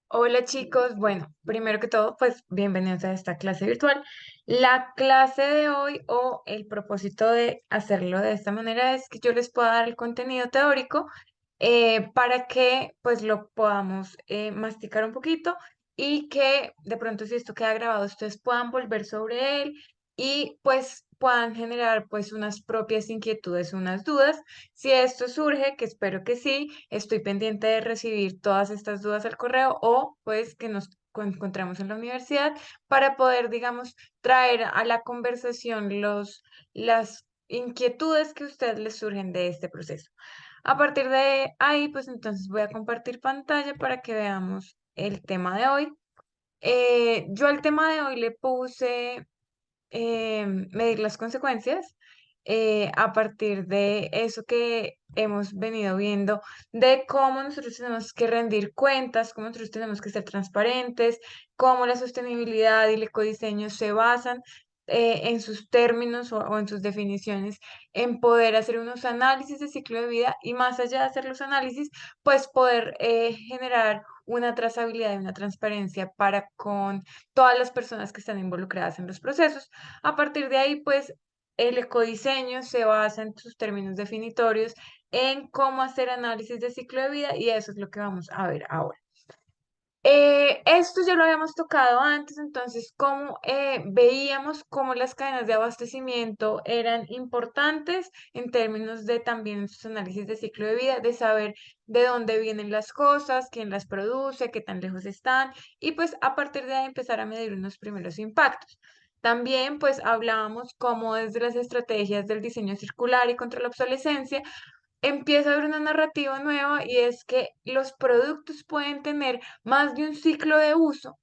Hola chicos, bueno, primero que todo, pues bienvenidos a esta clase virtual. La clase de hoy o el propósito de hacerlo de esta manera es que yo les pueda dar el contenido teórico para que pues lo podamos masticar un poquito y que de pronto si esto queda grabado ustedes puedan volver sobre él y pues puedan generar pues unas propias inquietudes, unas dudas. Si esto surge, que espero que sí, estoy pendiente de recibir todas estas dudas al correo o pues que nos encontremos en la universidad para poder, digamos, traer a la conversación las inquietudes que a ustedes les surgen de este proceso. A partir de ahí, pues entonces voy a compartir pantalla para que veamos el tema de hoy. Yo al tema de hoy le puse medir las consecuencias a partir de eso que hemos venido viendo, de cómo nosotros tenemos que rendir cuentas, cómo nosotros tenemos que ser transparentes, cómo la sostenibilidad y el ecodiseño se basan en sus términos o en sus definiciones, en poder hacer unos análisis de ciclo de vida y más allá de hacer los análisis, pues poder generar una trazabilidad y una transparencia para con todas las personas que están involucradas en los procesos. A partir de ahí, pues el ecodiseño se basa en sus términos definitorios, en cómo hacer análisis de ciclo de vida y eso es lo que vamos a ver ahora. Esto ya lo habíamos tocado antes, entonces, cómo veíamos cómo las cadenas de abastecimiento eran importantes en términos de también sus análisis de ciclo de vida, de saber de dónde vienen las cosas, quién las produce, qué tan lejos están, y pues a partir de ahí empezar a medir unos primeros impactos. También pues hablábamos cómo desde las estrategias del diseño circular y contra la obsolescencia, empieza a haber una narrativa nueva y es que los productos pueden tener más de un ciclo de uso,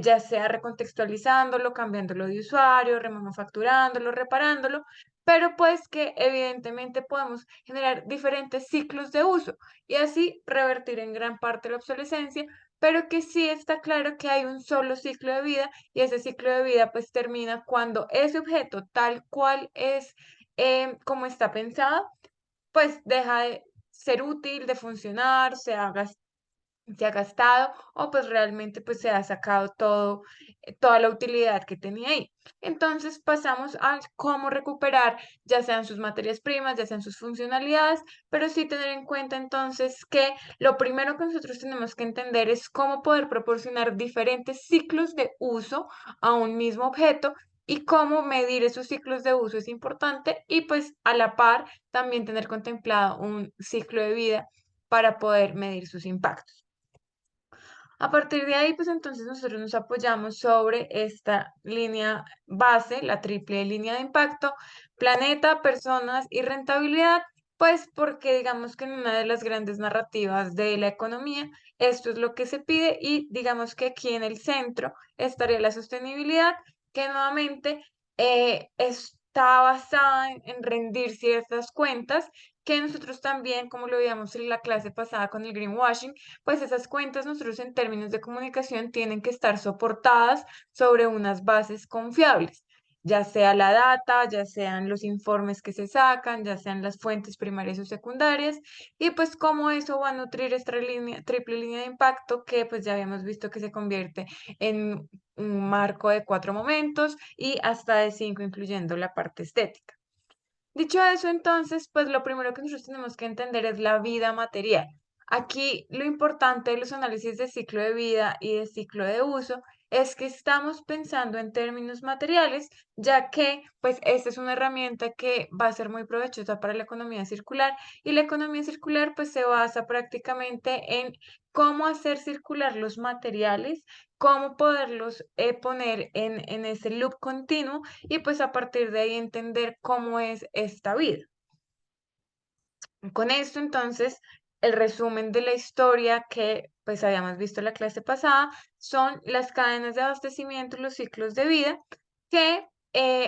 ya sea recontextualizándolo, cambiándolo de usuario, remanufacturándolo, reparándolo, pero pues que evidentemente podemos generar diferentes ciclos de uso y así revertir en gran parte la obsolescencia, pero que sí está claro que hay un solo ciclo de vida y ese ciclo de vida pues termina cuando ese objeto tal cual es como está pensado pues deja de ser útil, de funcionar, se ha gastado o pues realmente pues se ha sacado toda la utilidad que tenía ahí. Entonces pasamos a cómo recuperar ya sean sus materias primas, ya sean sus funcionalidades, pero sí tener en cuenta entonces que lo primero que nosotros tenemos que entender es cómo poder proporcionar diferentes ciclos de uso a un mismo objeto y cómo medir esos ciclos de uso es importante y pues a la par también tener contemplado un ciclo de vida para poder medir sus impactos. A partir de ahí, pues entonces nosotros nos apoyamos sobre esta línea base, la triple línea de impacto, planeta, personas y rentabilidad, pues porque digamos que en una de las grandes narrativas de la economía, esto es lo que se pide y digamos que aquí en el centro estaría la sostenibilidad, que nuevamente está basada en rendir ciertas cuentas que nosotros también, como lo veíamos en la clase pasada con el greenwashing, pues esas cuentas nosotros en términos de comunicación tienen que estar soportadas sobre unas bases confiables, ya sea la data, ya sean los informes que se sacan, ya sean las fuentes primarias o secundarias, y pues cómo eso va a nutrir esta línea, triple línea de impacto que pues ya habíamos visto que se convierte en un marco de 4 momentos y hasta de 5, incluyendo la parte estética. Dicho eso, entonces, pues lo primero que nosotros tenemos que entender es la vida material. Aquí lo importante de los análisis de ciclo de vida y de ciclo de uso es que estamos pensando en términos materiales, ya que pues esta es una herramienta que va a ser muy provechosa para la economía circular y la economía circular pues se basa prácticamente en cómo hacer circular los materiales, cómo poderlos poner en ese loop continuo y pues a partir de ahí entender cómo es esta vida. Con esto entonces, el resumen de la historia que pues habíamos visto en la clase pasada son las cadenas de abastecimiento y los ciclos de vida, que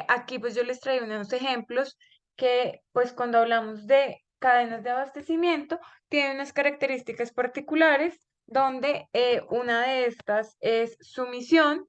aquí pues yo les traigo unos ejemplos que pues cuando hablamos de cadenas de abastecimiento tienen unas características particulares donde una de estas es sumisión,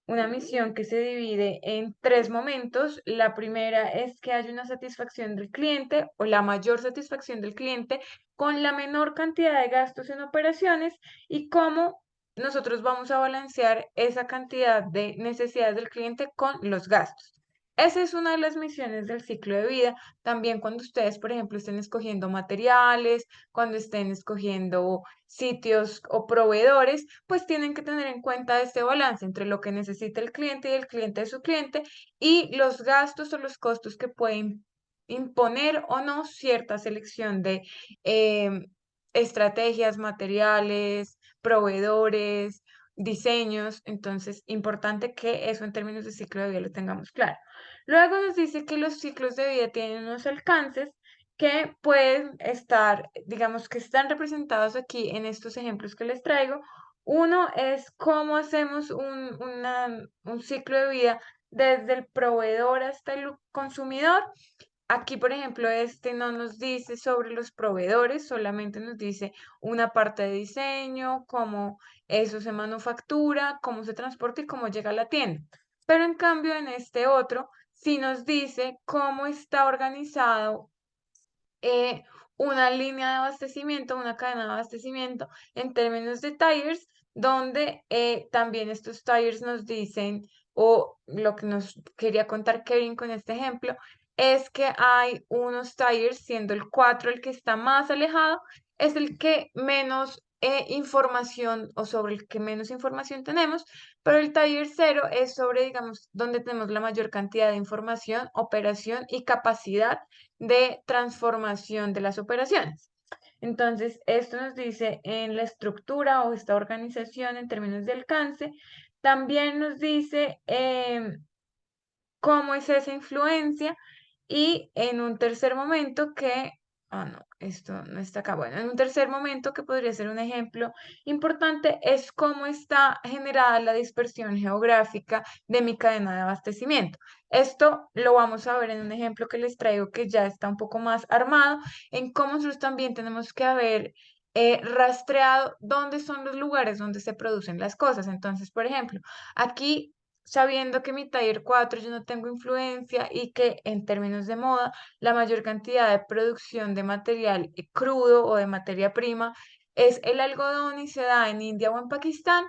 una misión que se divide en tres momentos. La primera es que haya una satisfacción del cliente o la mayor satisfacción del cliente con la menor cantidad de gastos en operaciones y cómo nosotros vamos a balancear esa cantidad de necesidades del cliente con los gastos. Esa es una de las misiones del ciclo de vida. También cuando ustedes, por ejemplo, estén escogiendo materiales, cuando estén escogiendo sitios o proveedores, pues tienen que tener en cuenta este balance entre lo que necesita el cliente y el cliente de su cliente y los gastos o los costos que pueden imponer o no cierta selección de em, estrategias, materiales, proveedores, diseños. Entonces, importante que eso en términos de ciclo de vida lo tengamos claro. Luego nos dice que los ciclos de vida tienen unos alcances que pueden estar, digamos que están representados aquí en estos ejemplos que les traigo. Uno es cómo hacemos un ciclo de vida desde el proveedor hasta el consumidor. Aquí, por ejemplo, este no nos dice sobre los proveedores, solamente nos dice una parte de diseño, cómo eso se manufactura, cómo se transporta y cómo llega a la tienda. Pero en cambio, en este otro, sí nos dice cómo está organizado eh, una línea de abastecimiento, una cadena de abastecimiento en términos de tires, donde también estos tires nos dicen, o lo que nos quería contar Kevin con este ejemplo, es que hay unos tires, siendo el 4 el que está más alejado, es el que menos información o sobre el que menos información tenemos, pero el taller 0 es sobre, digamos, donde tenemos la mayor cantidad de información, operación y capacidad de transformación de las operaciones. Entonces, esto nos dice en la estructura o esta organización en términos de alcance. También nos dice cómo es esa influencia y en un tercer momento que, no, esto no está acá. Bueno, en un tercer momento que podría ser un ejemplo importante es cómo está generada la dispersión geográfica de mi cadena de abastecimiento. Esto lo vamos a ver en un ejemplo que les traigo que ya está un poco más armado, en cómo nosotros también tenemos que haber rastreado dónde son los lugares donde se producen las cosas. Entonces, por ejemplo, aquí sabiendo que mi taller 4 yo no tengo influencia y que en términos de moda la mayor cantidad de producción de material crudo o de materia prima es el algodón y se da en India o en Pakistán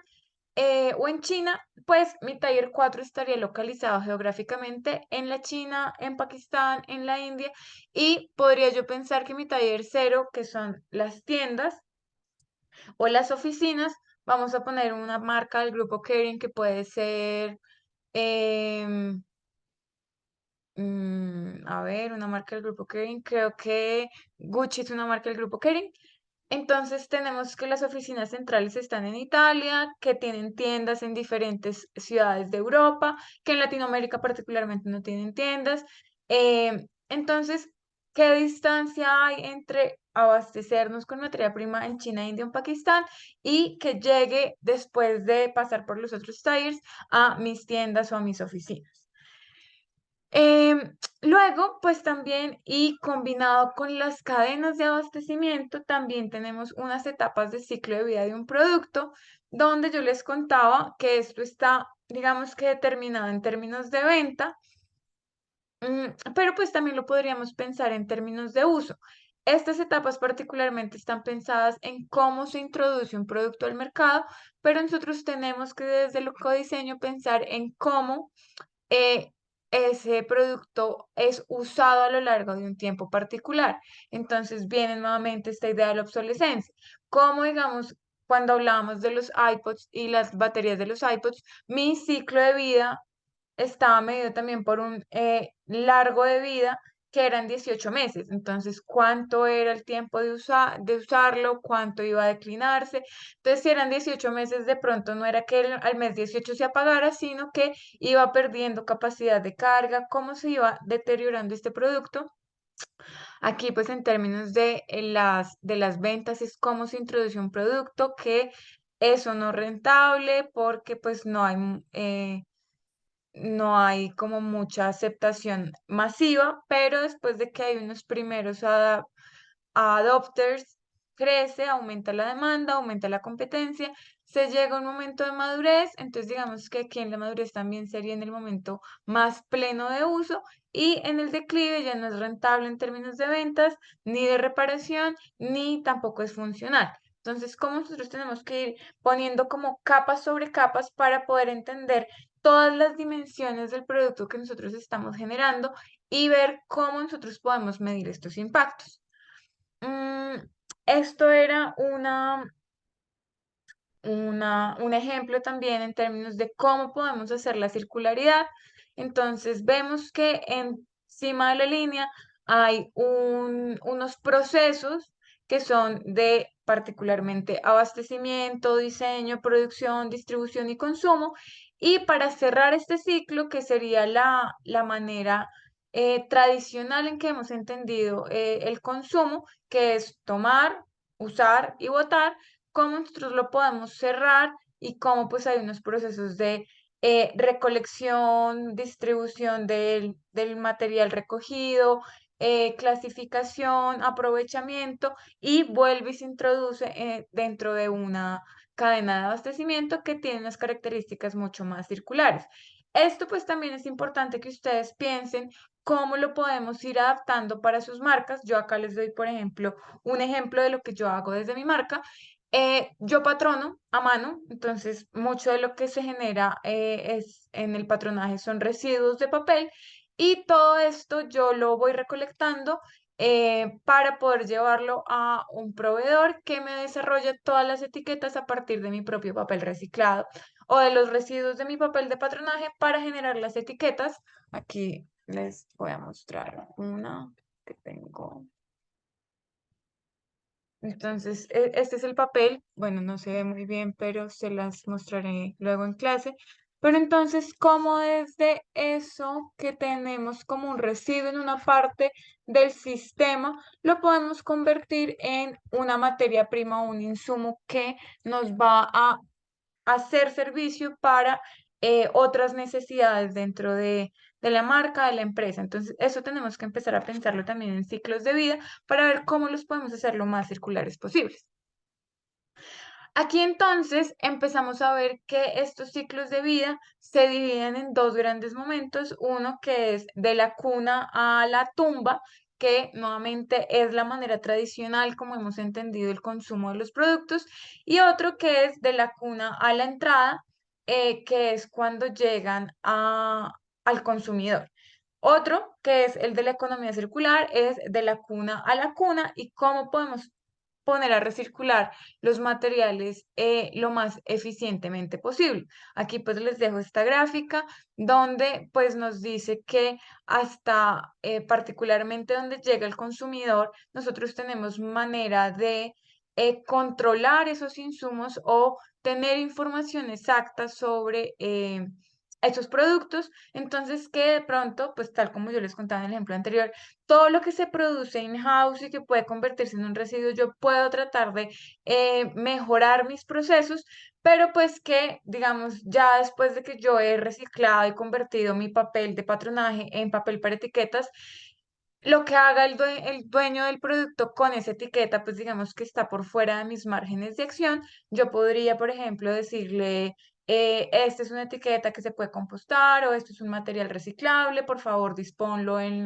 o en China, pues mi taller 4 estaría localizado geográficamente en la China, en Pakistán, en la India y podría yo pensar que mi taller 0, que son las tiendas o las oficinas, vamos a poner una marca del grupo Kering que puede ser Em, a ver, una marca del grupo Kering. Creo que Gucci es una marca del grupo Kering. Entonces tenemos que las oficinas centrales están en Italia, que tienen tiendas en diferentes ciudades de Europa, que en Latinoamérica particularmente no tienen tiendas. Entonces, ¿qué distancia hay entre abastecernos con materia prima en China, India o Pakistán y que llegue después de pasar por los otros tires a mis tiendas o a mis oficinas? Luego, pues también y combinado con las cadenas de abastecimiento, también tenemos unas etapas de ciclo de vida de un producto, donde yo les contaba que esto está, digamos que determinado en términos de venta, pero pues también lo podríamos pensar en términos de uso. Estas etapas particularmente están pensadas en cómo se introduce un producto al mercado, pero nosotros tenemos que desde el codiseño pensar en cómo eh, ese producto es usado a lo largo de un tiempo particular. Entonces viene nuevamente esta idea de la obsolescencia. Como digamos, cuando hablábamos de los iPods y las baterías de los iPods, mi ciclo de vida estaba medido también por un largo de vida que eran 18 meses. Entonces, ¿cuánto era el tiempo de usarlo? ¿Cuánto iba a declinarse? Entonces, si eran 18 meses, de pronto no era que al mes 18 se apagara, sino que iba perdiendo capacidad de carga, cómo se iba deteriorando este producto. Aquí, pues, en términos de las ventas, es cómo se introduce un producto que eso no rentable porque pues no hay como mucha aceptación masiva, pero después de que hay unos primeros adopters, crece, aumenta la demanda, aumenta la competencia se llega a un momento de madurez, entonces digamos que aquí en la madurez también sería en el momento más pleno de uso y en el declive ya no es rentable en términos de ventas, ni de reparación, ni tampoco es funcional. Entonces, ¿cómo nosotros tenemos que ir poniendo como capas sobre capas para poder entender todas las dimensiones del producto que nosotros estamos generando y ver cómo nosotros podemos medir estos impactos? Mm, esto era un ejemplo también en términos de cómo podemos hacer la circularidad. Entonces vemos que encima de la línea hay unos procesos que son de particularmente abastecimiento, diseño, producción, distribución y consumo. Y para cerrar este ciclo, que sería la manera tradicional en que hemos entendido el consumo, que es tomar, usar y botar, cómo nosotros lo podemos cerrar y cómo pues hay unos procesos de recolección, distribución del material recogido, clasificación, aprovechamiento y vuelve y se introduce dentro de una cadena de abastecimiento que tiene unas características mucho más circulares. Esto pues también es importante que ustedes piensen cómo lo podemos ir adaptando para sus marcas. Yo acá les doy, por ejemplo, un ejemplo de lo que yo hago desde mi marca. Yo patrono a mano, entonces mucho de lo que se genera es en el patronaje son residuos de papel y todo esto yo lo voy recolectando para poder llevarlo a un proveedor que me desarrolle todas las etiquetas a partir de mi propio papel reciclado o de los residuos de mi papel de patronaje para generar las etiquetas. Aquí les voy a mostrar una que tengo. Entonces, este es el papel. Bueno, no se ve muy bien, pero se las mostraré luego en clase. Pero entonces, ¿cómo desde eso que tenemos como un residuo en una parte del sistema, lo podemos convertir en una materia prima o un insumo que nos va a hacer servicio para otras necesidades dentro de la marca, de la empresa? Entonces, eso tenemos que empezar a pensarlo también en ciclos de vida para ver cómo los podemos hacer lo más circulares posibles. Aquí entonces empezamos a ver que estos ciclos de vida se dividen en dos grandes momentos, uno que es de la cuna a la tumba, que nuevamente es la manera tradicional como hemos entendido el consumo de los productos, y otro que es de la cuna a la entrada, que es cuando llegan al consumidor. Otro, que es el de la economía circular, es de la cuna a la cuna y cómo podemos poner a recircular los materiales lo más eficientemente posible. Aquí pues les dejo esta gráfica donde pues nos dice que hasta particularmente donde llega el consumidor, nosotros tenemos manera de controlar esos insumos o tener información exacta sobre esos productos. Entonces que de pronto, pues tal como yo les contaba en el ejemplo anterior, todo lo que se produce in-house y que puede convertirse en un residuo, yo puedo tratar de mejorar mis procesos, pero pues que, digamos, ya después de que yo he reciclado y convertido mi papel de patronaje en papel para etiquetas, lo que haga el dueño del producto con esa etiqueta, pues digamos que está por fuera de mis márgenes de acción. Yo podría, por ejemplo, decirle, esta es una etiqueta que se puede compostar o esto es un material reciclable, por favor, disponlo en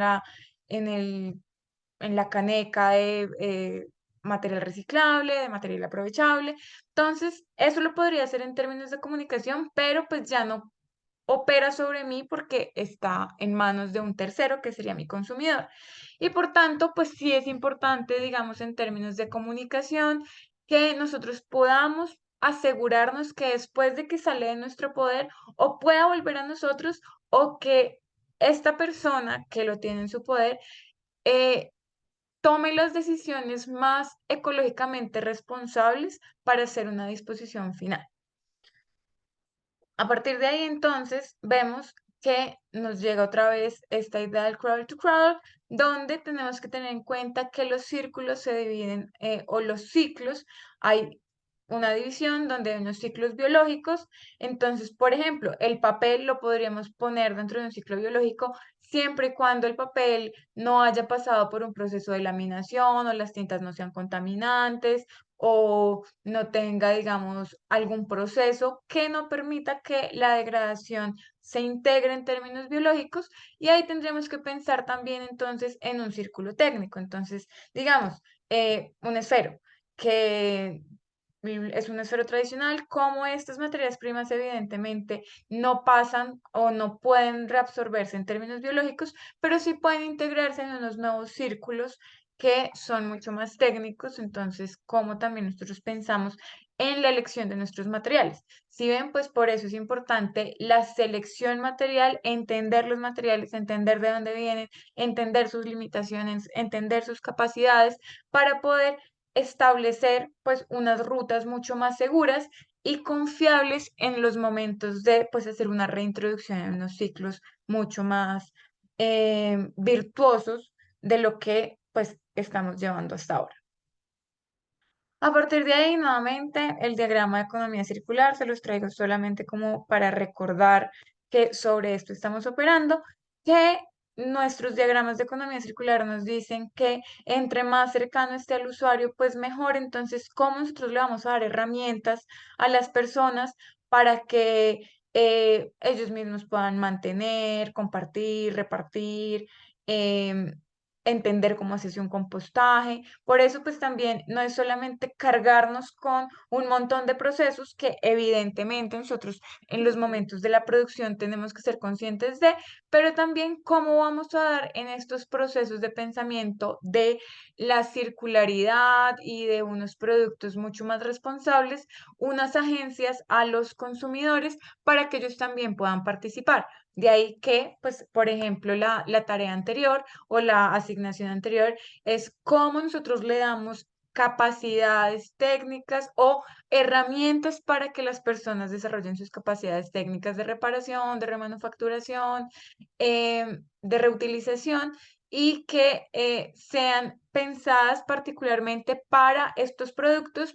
el, en la caneca de material reciclable, de material aprovechable. Entonces, eso lo podría hacer en términos de comunicación, pero pues ya no opera sobre mí porque está en manos de un tercero que sería mi consumidor. Y por tanto, pues sí es importante, digamos, en términos de comunicación, que nosotros podamos asegurarnos que después de que sale de nuestro poder o pueda volver a nosotros o que esta persona que lo tiene en su poder eh, tome las decisiones más ecológicamente responsables para hacer una disposición final. A partir de ahí, entonces, vemos que nos llega otra vez esta idea del cradle to cradle, donde tenemos que tener en cuenta que los círculos se dividen, o los ciclos, hay una división donde hay unos ciclos biológicos. Entonces, por ejemplo, el papel lo podríamos poner dentro de un ciclo biológico siempre y cuando el papel no haya pasado por un proceso de laminación o las tintas no sean contaminantes o no tenga, digamos, algún proceso que no permita que la degradación se integre en términos biológicos. Y ahí tendremos que pensar también entonces en un círculo técnico. Entonces, digamos, un esfero que es un esfero tradicional, como estas materias primas evidentemente no pasan o no pueden reabsorberse en términos biológicos, pero sí pueden integrarse en unos nuevos círculos que son mucho más técnicos. Entonces, como también nosotros pensamos en la elección de nuestros materiales. Si ven, pues por eso es importante la selección material, entender los materiales, entender de dónde vienen, entender sus limitaciones, entender sus capacidades para poder establecer pues unas rutas mucho más seguras y confiables en los momentos de pues hacer una reintroducción en unos ciclos mucho más virtuosos de lo que pues estamos llevando hasta ahora. A partir de ahí, nuevamente, el diagrama de economía circular se los traigo solamente como para recordar que sobre esto estamos operando, que nuestros diagramas de economía circular nos dicen que entre más cercano esté al usuario, pues mejor. Entonces, ¿cómo nosotros le vamos a dar herramientas a las personas para que ellos mismos puedan mantener, compartir, repartir? em, Entender cómo hacerse un compostaje. Por eso, pues también no es solamente cargarnos con un montón de procesos que evidentemente nosotros en los momentos de la producción tenemos que ser conscientes de, pero también cómo vamos a dar en estos procesos de pensamiento de la circularidad y de unos productos mucho más responsables, unas agencias a los consumidores para que ellos también puedan participar. De ahí que, pues, por ejemplo, la tarea anterior o la asignación anterior es cómo nosotros le damos capacidades técnicas o herramientas para que las personas desarrollen sus capacidades técnicas de reparación, de remanufacturación, de reutilización y que sean pensadas particularmente para estos productos,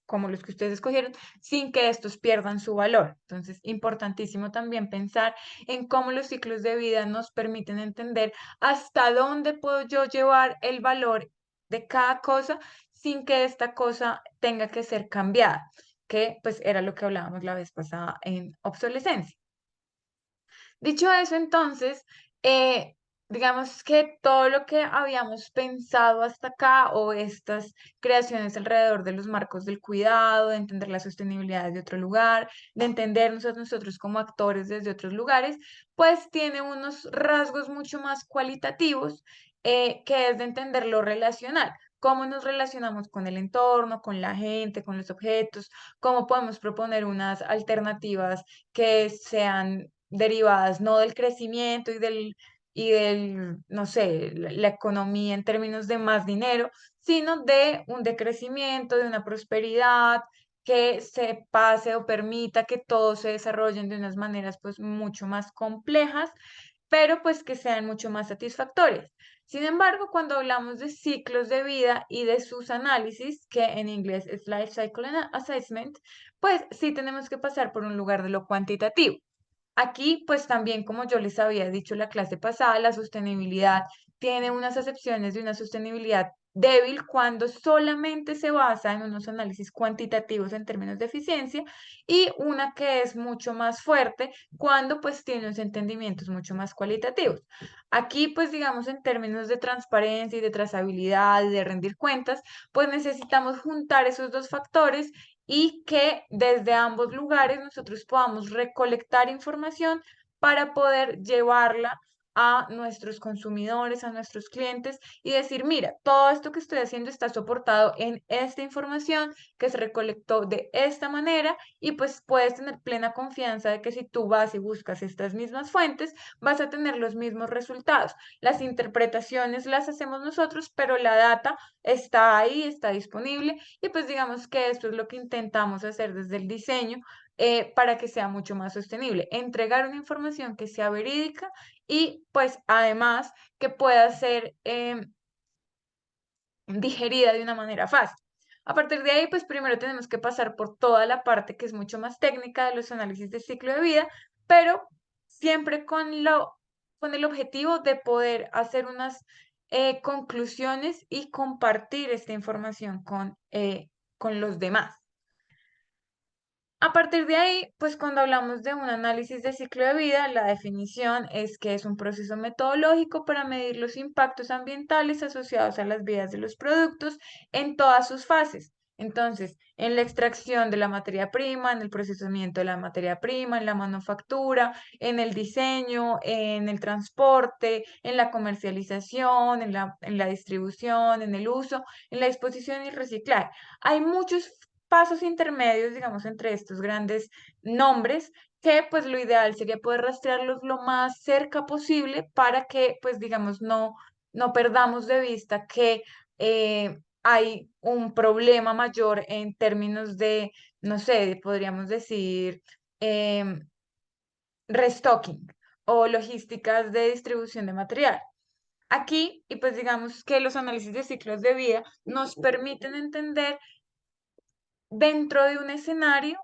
como los que ustedes escogieron, sin que estos pierdan su valor. Entonces, importantísimo también pensar en cómo los ciclos de vida nos permiten entender hasta dónde puedo yo llevar el valor de cada cosa sin que esta cosa tenga que ser cambiada, que pues era lo que hablábamos la vez pasada en obsolescencia. Dicho eso, entonces, eh, digamos que todo lo que habíamos pensado hasta acá o estas creaciones alrededor de los marcos del cuidado, de entender la sostenibilidad de otro lugar, de entendernos a nosotros como actores desde otros lugares, pues tiene unos rasgos mucho más cualitativos, que es de entender lo relacional. Cómo nos relacionamos con el entorno, con la gente, con los objetos, cómo podemos proponer unas alternativas que sean derivadas no del crecimiento no sé, la economía en términos de más dinero, sino de un decrecimiento, de una prosperidad que se pase o permita que todos se desarrollen de unas maneras pues mucho más complejas, pero pues que sean mucho más satisfactorias. Sin embargo, cuando hablamos de ciclos de vida y de sus análisis, que en inglés es Life Cycle Assessment, pues sí tenemos que pasar por un lugar de lo cuantitativo. Aquí, pues también, como yo les había dicho la clase pasada, la sostenibilidad tiene unas acepciones de una sostenibilidad débil cuando solamente se basa en unos análisis cuantitativos en términos de eficiencia y una que es mucho más fuerte cuando pues tiene unos entendimientos mucho más cualitativos. Aquí, pues digamos, en términos de transparencia y de trazabilidad y de rendir cuentas, pues necesitamos juntar esos dos factores y que desde ambos lugares nosotros podamos recolectar información para poder llevarla a nuestros consumidores, a nuestros clientes y decir, mira, todo esto que estoy haciendo está soportado en esta información que se recolectó de esta manera y pues puedes tener plena confianza de que si tú vas y buscas estas mismas fuentes, vas a tener los mismos resultados. Las interpretaciones las hacemos nosotros, pero la data está ahí, está disponible y pues digamos que esto es lo que intentamos hacer desde el diseño, para que sea mucho más sostenible. Entregar una información que sea verídica y pues además que pueda ser digerida de una manera fácil. A partir de ahí, pues primero tenemos que pasar por toda la parte que es mucho más técnica de los análisis de ciclo de vida, pero siempre con el objetivo de poder hacer unas conclusiones y compartir esta información con los demás. A partir de ahí, pues cuando hablamos de un análisis de ciclo de vida, la definición es que es un proceso metodológico para medir los impactos ambientales asociados a las vidas de los productos en todas sus fases. Entonces, en la extracción de la materia prima, en el procesamiento de la materia prima, en la manufactura, en el diseño, en el transporte, en la comercialización, en la distribución, en el uso, en la disposición y reciclar. Hay muchos pasos intermedios, digamos, entre estos grandes nombres, que pues lo ideal sería poder rastrearlos lo más cerca posible para que, pues digamos, no perdamos de vista que hay un problema mayor en términos de, no sé, podríamos decir, em, restocking o logísticas de distribución de material. Aquí, y pues digamos que los análisis de ciclos de vida nos permiten entender dentro de un escenario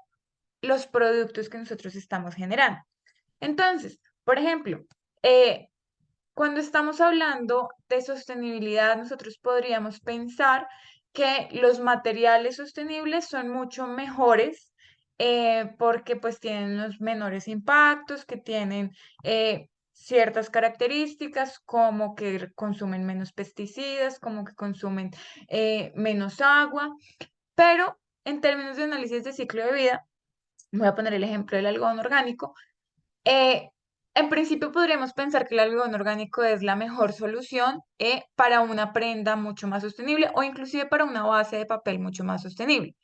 los productos que nosotros estamos generando. Entonces, por ejemplo, eh, cuando estamos hablando de sostenibilidad, nosotros podríamos pensar que los materiales sostenibles son mucho mejores porque pues tienen unos menores impactos, que tienen ciertas características como que consumen menos pesticidas, como que consumen menos agua, pero en términos de análisis de ciclo de vida, voy a poner el ejemplo del algodón orgánico. eh, en principio podríamos pensar que el algodón orgánico es la mejor solución para una prenda mucho más sostenible o inclusive para una base de papel mucho más sostenible.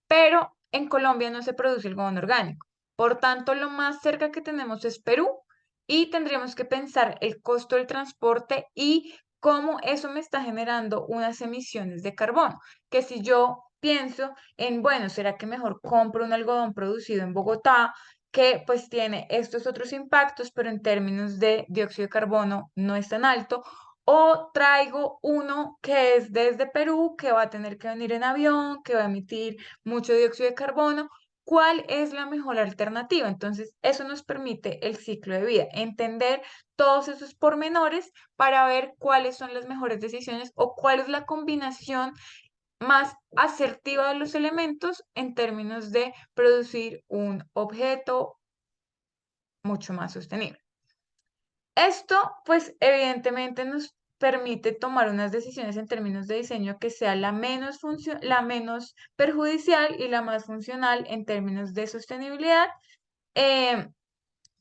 Pero en Colombia no se produce algodón orgánico. Por tanto, lo más cerca que tenemos es Perú y tendríamos que pensar el costo del transporte y cómo eso me está generando unas emisiones de carbono. Que si yo pienso en, bueno, ¿será que mejor compro un algodón producido en Bogotá, que pues tiene estos otros impactos, pero en términos de dióxido de carbono no es tan alto? O traigo uno que es desde Perú, que va a tener que venir en avión, que va a emitir mucho dióxido de carbono. ¿Cuál es la mejor alternativa? Entonces, eso nos permite el ciclo de vida, entender todos esos pormenores para ver cuáles son las mejores decisiones o cuál es la combinación más asertiva de los elementos en términos de producir un objeto mucho más sostenible. Esto, pues, evidentemente nos permite tomar unas decisiones en términos de diseño que sea la menos perjudicial y la más funcional en términos de sostenibilidad, eh,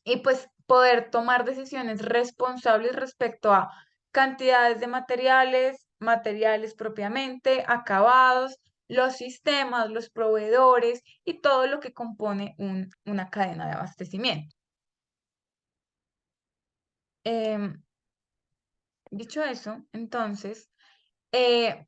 y pues poder tomar decisiones responsables respecto a cantidades de materiales, materiales propiamente, acabados, los sistemas, los proveedores y todo lo que compone una cadena de abastecimiento. Em, Dicho eso, entonces, eh,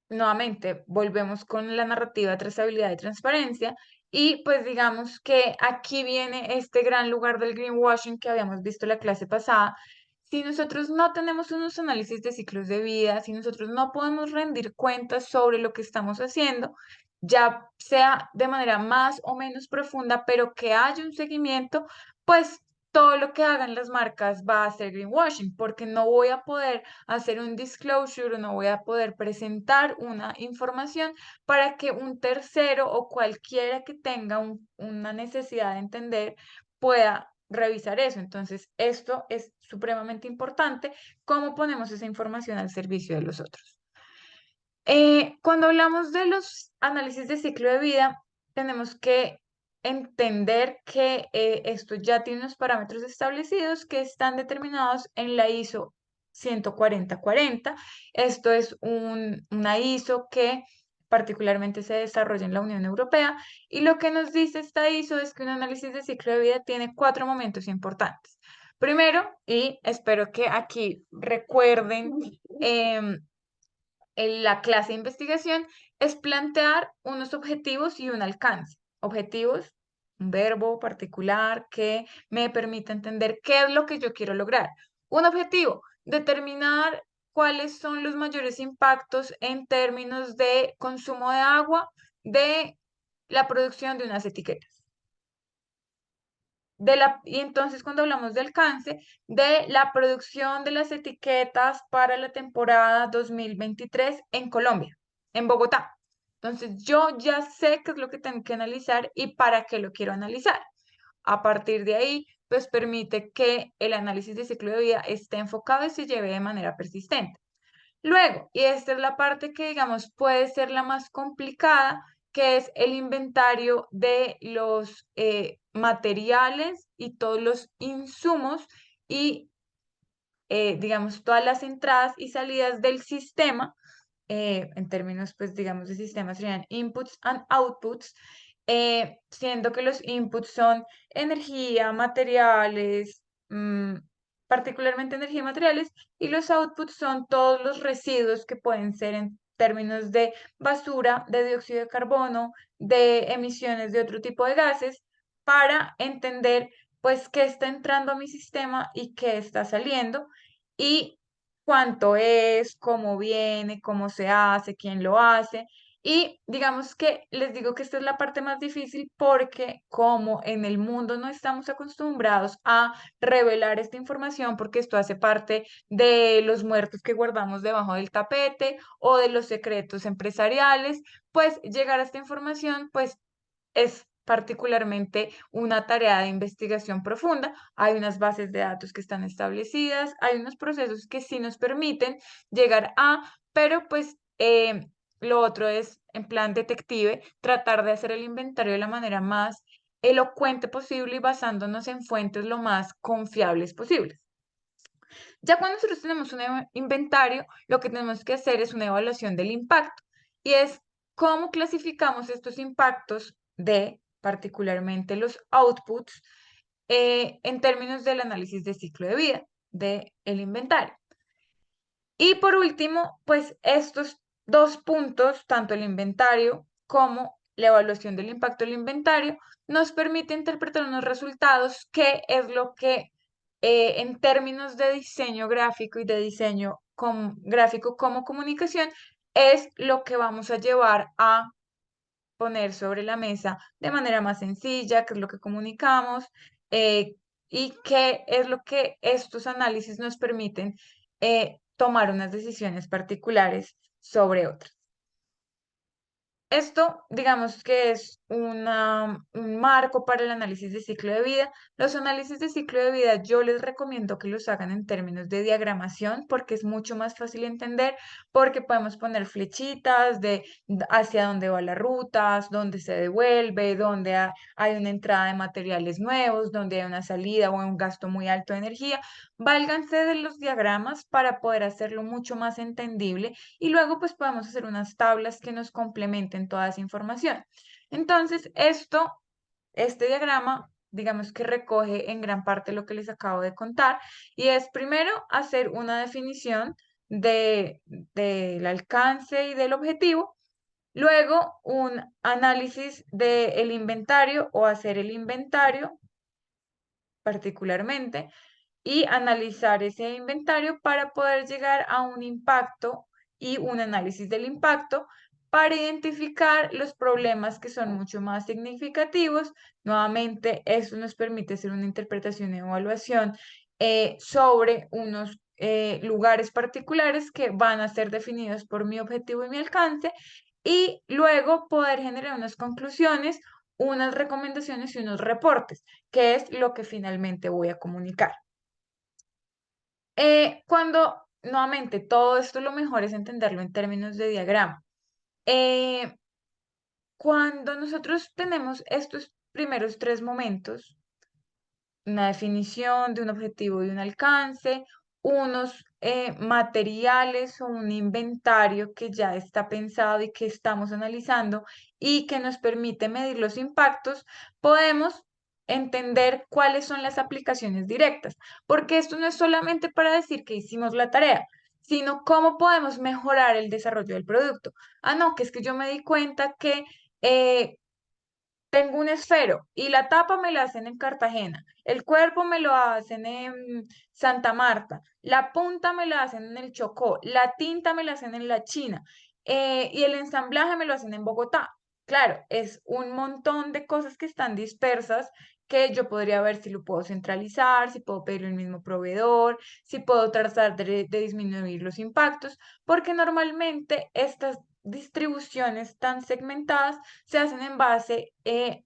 nuevamente volvemos con la narrativa de trazabilidad y transparencia y pues digamos que aquí viene este gran lugar del greenwashing que habíamos visto en la clase pasada. Si nosotros no tenemos unos análisis de ciclos de vida, si nosotros no podemos rendir cuentas sobre lo que estamos haciendo, ya sea de manera más o menos profunda, pero que haya un seguimiento, pues todo lo que hagan las marcas va a ser greenwashing, porque no voy a poder hacer un disclosure, no voy a poder presentar una información para que un tercero o cualquiera que tenga una necesidad de entender pueda revisar eso. Entonces, esto es supremamente importante, cómo ponemos esa información al servicio de los otros. Cuando hablamos de los análisis de ciclo de vida, tenemos que entender que esto ya tiene unos parámetros establecidos que están determinados en la ISO 14040. Esto es una ISO que particularmente se desarrolla en la Unión Europea y lo que nos dice esta ISO es que un análisis de ciclo de vida tiene cuatro momentos importantes. Primero, y espero que aquí recuerden en la clase de investigación, es plantear unos objetivos y un alcance. Objetivos, un verbo particular que me permita entender qué es lo que yo quiero lograr. Un objetivo, determinar cuáles son los mayores impactos en términos de consumo de agua de la producción de unas etiquetas. y entonces cuando hablamos de alcance, de la producción de las etiquetas para la temporada 2023 en Colombia, en Bogotá. Entonces yo ya sé qué es lo que tengo que analizar y para qué lo quiero analizar. A partir de ahí, pues permite que el análisis de ciclo de vida esté enfocado y se lleve de manera persistente. Luego, y esta es la parte que digamos puede ser la más complicada, que es el inventario de los materiales y todos los insumos y digamos todas las entradas y salidas del sistema en términos, pues, digamos, de sistemas serían inputs and outputs, siendo que los inputs son energía, materiales, particularmente energía y materiales, y los outputs son todos los residuos que pueden ser en términos de basura, de dióxido de carbono, de emisiones de otro tipo de gases, para entender, pues, qué está entrando a mi sistema y qué está saliendo. Y cuánto es, cómo viene, cómo se hace, quién lo hace. Y digamos que les digo que esta es la parte más difícil porque como en el mundo no estamos acostumbrados a revelar esta información porque esto hace parte de los muertos que guardamos debajo del tapete o de los secretos empresariales, pues llegar a esta información pues es particularmente una tarea de investigación profunda. Hay unas bases de datos que están establecidas, hay unos procesos que sí nos permiten llegar a, pero pues lo otro es, en plan detective, tratar de hacer el inventario de la manera más elocuente posible y basándonos en fuentes lo más confiables posibles. Ya cuando nosotros tenemos un inventario, lo que tenemos que hacer es una evaluación del impacto y es cómo clasificamos estos impactos de particularmente los outputs en términos del análisis de ciclo de vida del inventario. Y por último, pues estos dos puntos, tanto el inventario como la evaluación del impacto del inventario, nos permite interpretar unos resultados, que es lo que en términos de diseño gráfico y de diseño gráfico como comunicación, es lo que vamos a llevar a poner sobre la mesa de manera más sencilla, qué es lo que comunicamos eh, y qué es lo que estos análisis nos permiten tomar unas decisiones particulares sobre otras. Esto, digamos que es un marco para el análisis de ciclo de vida. Los análisis de ciclo de vida yo les recomiendo que los hagan en términos de diagramación porque es mucho más fácil entender, porque podemos poner flechitas de hacia dónde va las rutas, dónde se devuelve, dónde hay una entrada de materiales nuevos, dónde hay una salida o un gasto muy alto de energía. Válganse de los diagramas para poder hacerlo mucho más entendible y luego pues podemos hacer unas tablas que nos complementen toda esa información. Entonces, este diagrama, digamos que recoge en gran parte lo que les acabo de contar y es primero hacer una definición del alcance y del objetivo, luego un análisis del inventario o hacer el inventario particularmente y analizar ese inventario para poder llegar a un impacto y un análisis del impacto para identificar los problemas que son mucho más significativos. Nuevamente, eso nos permite hacer una interpretación y evaluación sobre unos lugares particulares que van a ser definidos por mi objetivo y mi alcance y luego poder generar unas conclusiones, unas recomendaciones y unos reportes, que es lo que finalmente voy a comunicar. Nuevamente, todo esto lo mejor es entenderlo en términos de diagrama. Eh, Cuando nosotros tenemos estos primeros tres momentos, una definición de un objetivo y un alcance, unos materiales o un inventario que ya está pensado y que estamos analizando y que nos permite medir los impactos, podemos entender cuáles son las aplicaciones directas, porque esto no es solamente para decir que hicimos la tarea, sino cómo podemos mejorar el desarrollo del producto. Ah, no, que es que yo me di cuenta que eh, tengo un esfero y la tapa me la hacen en Cartagena, el cuerpo me lo hacen en Santa Marta, la punta me la hacen en el Chocó, la tinta me la hacen en la China y el ensamblaje me lo hacen en Bogotá. claro, es un montón de cosas que están dispersas que yo podría ver si lo puedo centralizar, si puedo pedir el mismo proveedor, si puedo tratar de disminuir los impactos, porque normalmente estas distribuciones tan segmentadas se hacen en base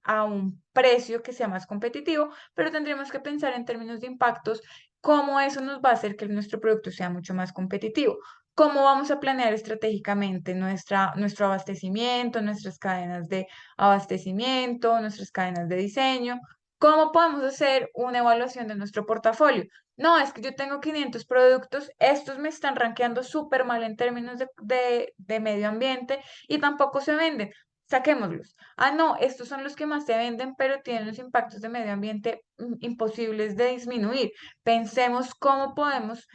a un precio que sea más competitivo, pero tendríamos que pensar en términos de impactos, cómo eso nos va a hacer que nuestro producto sea mucho más competitivo. ¿Cómo vamos a planear estratégicamente nuestro abastecimiento, nuestras cadenas de abastecimiento, nuestras cadenas de diseño? ¿Cómo podemos hacer una evaluación de nuestro portafolio? No, es que yo tengo 500 productos, estos me están rankeando súper mal en términos de medio ambiente y tampoco se venden. Saquémoslos. Ah, no, estos son los que más se venden, pero tienen los impactos de medio ambiente imposibles de disminuir. Pensemos cómo podemos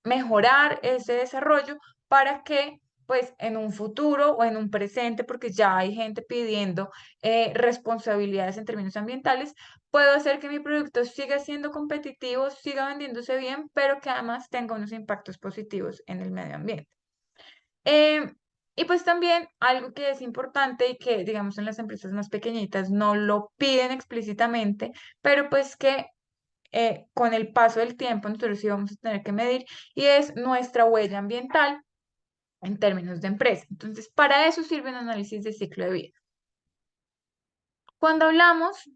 mejorar ese desarrollo para que pues en un futuro o en un presente, porque ya hay gente pidiendo responsabilidades en términos ambientales, puedo hacer que mi producto siga siendo competitivo, siga vendiéndose bien, pero que además tenga unos impactos positivos en el medio ambiente. Em, y pues también algo que es importante y que, digamos, en las empresas más pequeñitas no lo piden explícitamente, pero pues que con el paso del tiempo nosotros sí vamos a tener que medir y es nuestra huella ambiental en términos de empresa. Entonces, para eso sirve un análisis de ciclo de vida. Cuando hablamos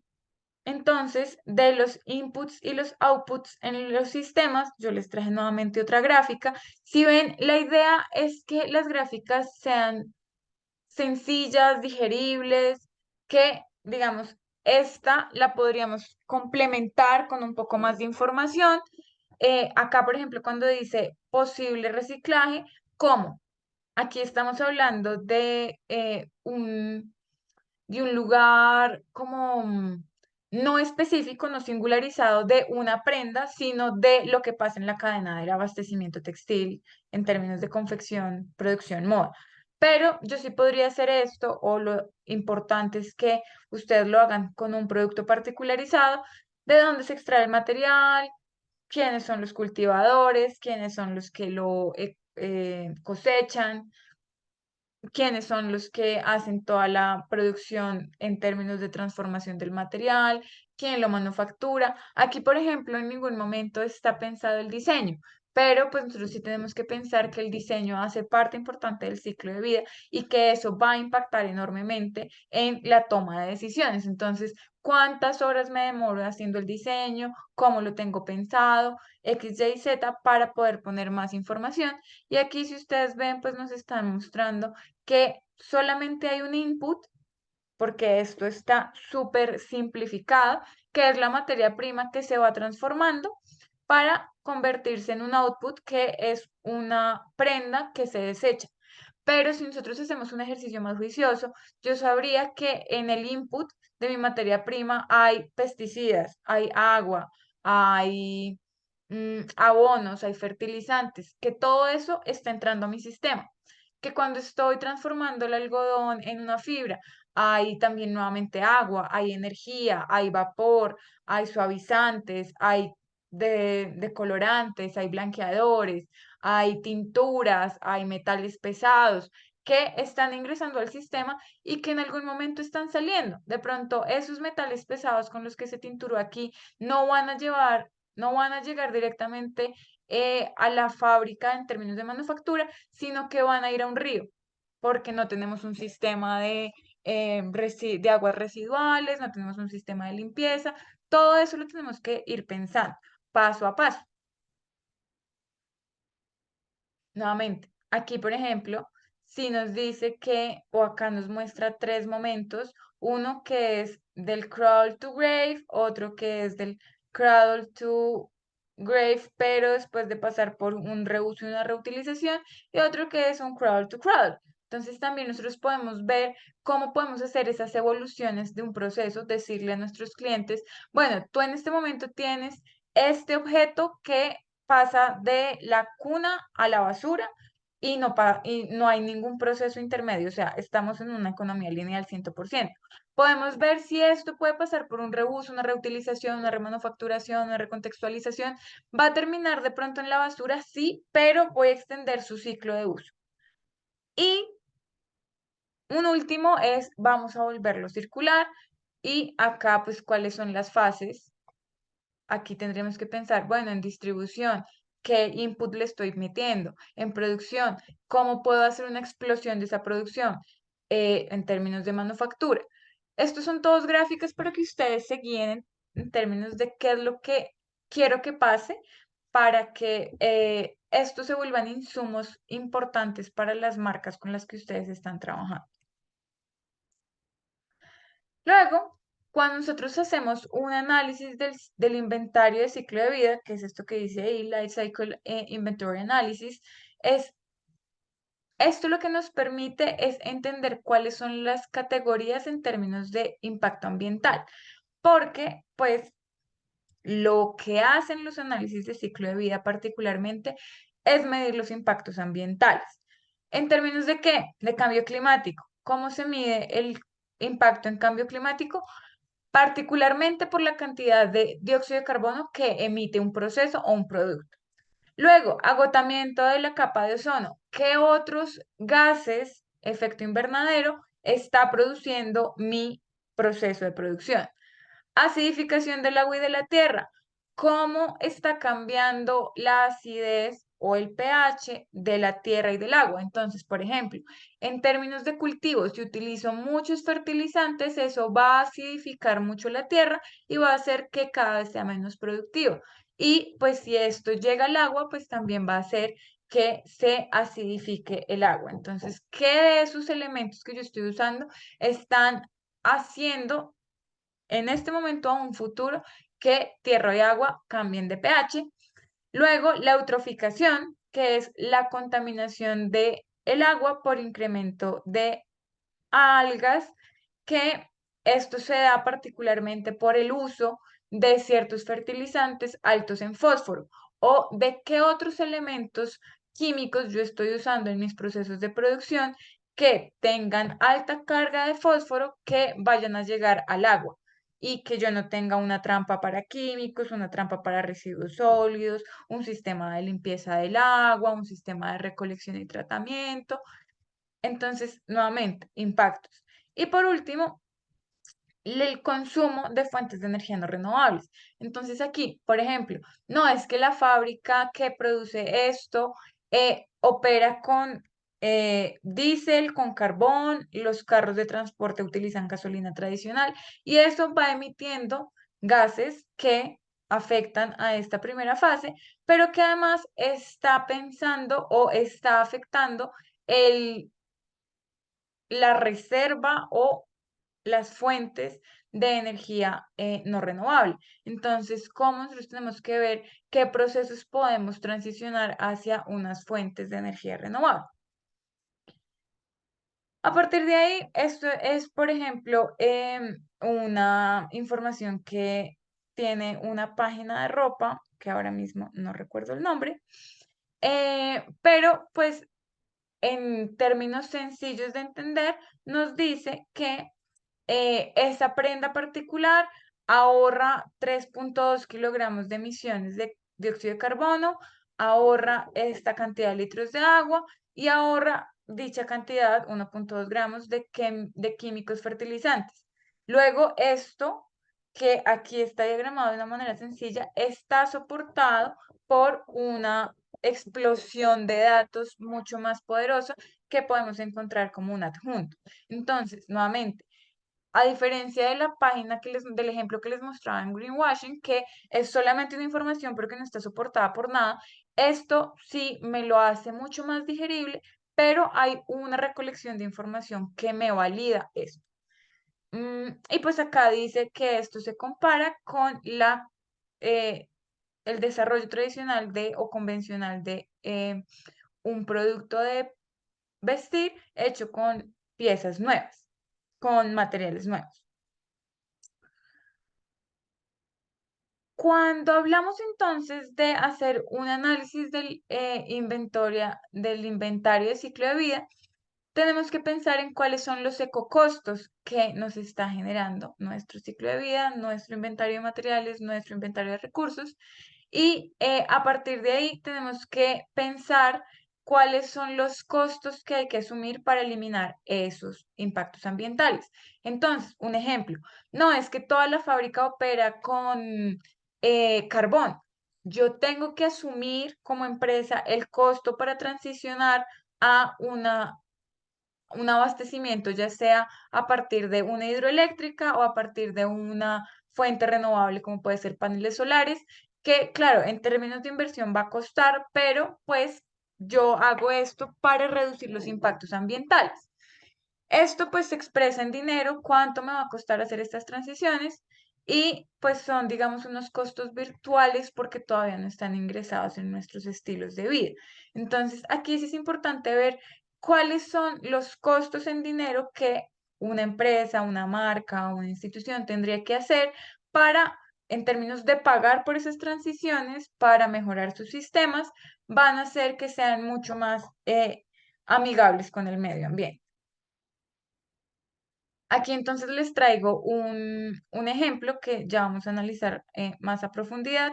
entonces de los inputs y los outputs en los sistemas, yo les traje nuevamente otra gráfica. Si ven, la idea es que las gráficas sean sencillas, digeribles, que, digamos, esta la podríamos complementar con un poco más de información. Acá, por ejemplo, cuando dice posible reciclaje, ¿cómo? Aquí estamos hablando de un lugar como no específico, no singularizado de una prenda, sino de lo que pasa en la cadena del abastecimiento textil en términos de confección, producción, moda. Pero yo sí podría hacer esto, o lo importante es que ustedes lo hagan con un producto particularizado, de dónde se extrae el material, quiénes son los cultivadores, quiénes son los que lo cosechan, quiénes son los que hacen toda la producción en términos de transformación del material, quién lo manufactura. Aquí, por ejemplo, en ningún momento está pensado el diseño, pero pues nosotros sí tenemos que pensar que el diseño hace parte importante del ciclo de vida y que eso va a impactar enormemente en la toma de decisiones. Entonces, ¿cuántas horas me demoro haciendo el diseño? ¿Cómo lo tengo pensado? X, Y, Z para poder poner más información. Y aquí, si ustedes ven, pues nos están mostrando que solamente hay un input, porque esto está súper simplificado, que es la materia prima que se va transformando para convertirse en un output que es una prenda que se desecha. Pero si nosotros hacemos un ejercicio más juicioso, yo sabría que en el input de mi materia prima hay pesticidas, hay agua, hay abonos, hay fertilizantes, que todo eso está entrando a mi sistema. Que cuando estoy transformando el algodón en una fibra, hay también nuevamente agua, hay energía, hay vapor, hay suavizantes, hay decolorantes, hay blanqueadores, hay tinturas, hay metales pesados que están ingresando al sistema y que en algún momento están saliendo. De pronto, esos metales pesados con los que se tinturó aquí no van a llegar directamente a la fábrica en términos de manufactura, sino que van a ir a un río, porque no tenemos un sistema de aguas residuales, no tenemos un sistema de limpieza. Todo eso lo tenemos que ir pensando paso a paso. Nuevamente, aquí, por ejemplo, si nos dice que, o acá nos muestra tres momentos, uno que es del crawl to grave, otro que es del cradle to grave, pero después de pasar por un reuso y una reutilización, y otro que es un crawl to cradle. Entonces también nosotros podemos ver cómo podemos hacer esas evoluciones de un proceso, decirle a nuestros clientes, bueno, tú en este momento tienes este objeto que pasa de la cuna a la basura y no hay ningún proceso intermedio, o sea, estamos en una economía lineal 100%. Podemos ver si esto puede pasar por un reuso, una reutilización, una remanufacturación, una recontextualización. ¿Va a terminar de pronto en la basura? Sí, pero voy a extender su ciclo de uso. Y Un último es, vamos a volverlo circular y acá pues cuáles son las fases. Aquí tendremos que pensar, bueno, en distribución, ¿qué input le estoy metiendo? En producción, ¿cómo puedo hacer una explosión de esa producción? En términos de manufactura. Estos son todos gráficos para que ustedes se guíen en términos de qué es lo que quiero que pase para que estos se vuelvan insumos importantes para las marcas con las que ustedes están trabajando. Luego, cuando nosotros hacemos un análisis del inventario de ciclo de vida, que es esto que dice ahí, Life Cycle Inventory Analysis, es esto lo que nos permite es entender cuáles son las categorías en términos de impacto ambiental, porque pues lo que hacen los análisis de ciclo de vida particularmente es medir los impactos ambientales. ¿En términos de qué? De cambio climático. ¿Cómo se mide el impacto en cambio climático? Particularmente por la cantidad de dióxido de carbono que emite un proceso o un producto. Luego, agotamiento de la capa de ozono. ¿Qué otros gases, efecto invernadero, está produciendo mi proceso de producción? Acidificación del agua y de la tierra. ¿Cómo está cambiando la acidez o el pH de la tierra y del agua? Entonces, por ejemplo, en términos de cultivos, si utilizo muchos fertilizantes, eso va a acidificar mucho la tierra y va a hacer que cada vez sea menos productivo. Y pues si esto llega al agua, pues también va a hacer que se acidifique el agua. Entonces, ¿qué de esos elementos que yo estoy usando están haciendo en este momento a un futuro que tierra y agua cambien de pH? Luego, la eutroficación, que es la contaminación de el agua por incremento de algas, que esto se da particularmente por el uso de ciertos fertilizantes altos en fósforo o de qué otros elementos químicos yo estoy usando en mis procesos de producción que tengan alta carga de fósforo que vayan a llegar al agua y que yo no tenga una trampa para químicos, una trampa para residuos sólidos, un sistema de limpieza del agua, un sistema de recolección y tratamiento. Entonces, nuevamente, impactos. Y por último, el consumo de fuentes de energía no renovables. Entonces aquí, por ejemplo, no es que la fábrica que produce esto opera con diésel, con carbón, los carros de transporte utilizan gasolina tradicional y eso va emitiendo gases que afectan a esta primera fase, pero que además está pensando o está afectando el la reserva o las fuentes de energía no renovable. Entonces, ¿cómo nosotros tenemos que ver qué procesos podemos transicionar hacia unas fuentes de energía renovable? A partir de ahí, esto es, por ejemplo, una información que tiene una página de ropa, que ahora mismo no recuerdo el nombre, pero pues en términos sencillos de entender, nos dice que esta prenda particular ahorra 3,2 kilogramos de emisiones de dióxido de carbono, ahorra esta cantidad de litros de agua y ahorra dicha cantidad, 1,2 gramos de químicos fertilizantes. Luego, esto que aquí está diagramado de una manera sencilla, está soportado por una explosión de datos mucho más poderosa que podemos encontrar como un adjunto. Entonces, nuevamente, a diferencia de la página del ejemplo que les mostraba en Greenwashing, que es solamente una información pero que no está soportada por nada, esto sí me lo hace mucho más digerible, pero hay una recolección de información que me valida esto. Y pues acá dice que esto se compara con eh, el desarrollo tradicional o convencional de un producto de vestir hecho con piezas nuevas, con materiales nuevos. Cuando hablamos entonces de hacer un análisis del inventario de ciclo de vida, tenemos que pensar en cuáles son los ecocostos que nos está generando nuestro ciclo de vida, nuestro inventario de materiales, nuestro inventario de recursos. Y a partir de ahí tenemos que pensar cuáles son los costos que hay que asumir para eliminar esos impactos ambientales. Entonces, un ejemplo, no es que toda la fábrica opera con carbón. Yo tengo que asumir como empresa el costo para transicionar a un abastecimiento, ya sea a partir de una hidroeléctrica o a partir de una fuente renovable, como puede ser paneles solares, que claro, en términos de inversión va a costar, pero pues yo hago esto para reducir los impactos ambientales. Esto pues se expresa en dinero, cuánto me va a costar hacer estas transiciones y pues son, digamos, unos costos virtuales porque todavía no están ingresados en nuestros estilos de vida. Entonces, aquí sí es importante ver cuáles son los costos en dinero que una empresa, una marca o una institución tendría que hacer para, en términos de pagar por esas transiciones, para mejorar sus sistemas, van a hacer que sean mucho más amigables con el medio ambiente. Aquí entonces les traigo un ejemplo que ya vamos a analizar más a profundidad,